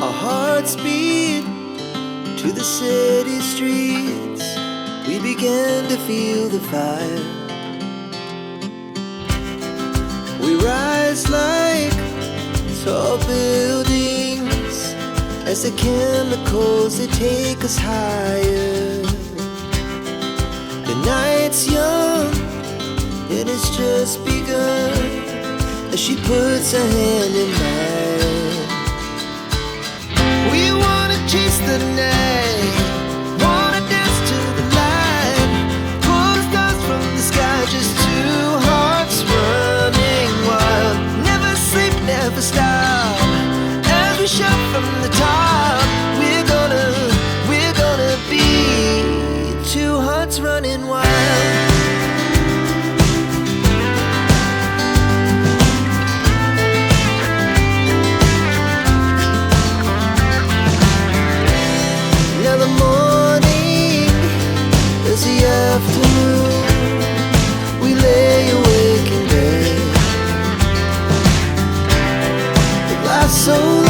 Our hearts beat to the city streets. We began to feel the fire. We rise like tall buildings as the chemicals, they take us higher. The night's young, it has just begun, as she puts her hand in mine. We wanna chase the night, wanna dance to the light, pull the stars from the sky, just two hearts running wild. Never sleep, never stop, as we shout from the top. We're gonna be two hearts running wild. Now the morning is the afternoon. We lay awake in bed. It lasts so long.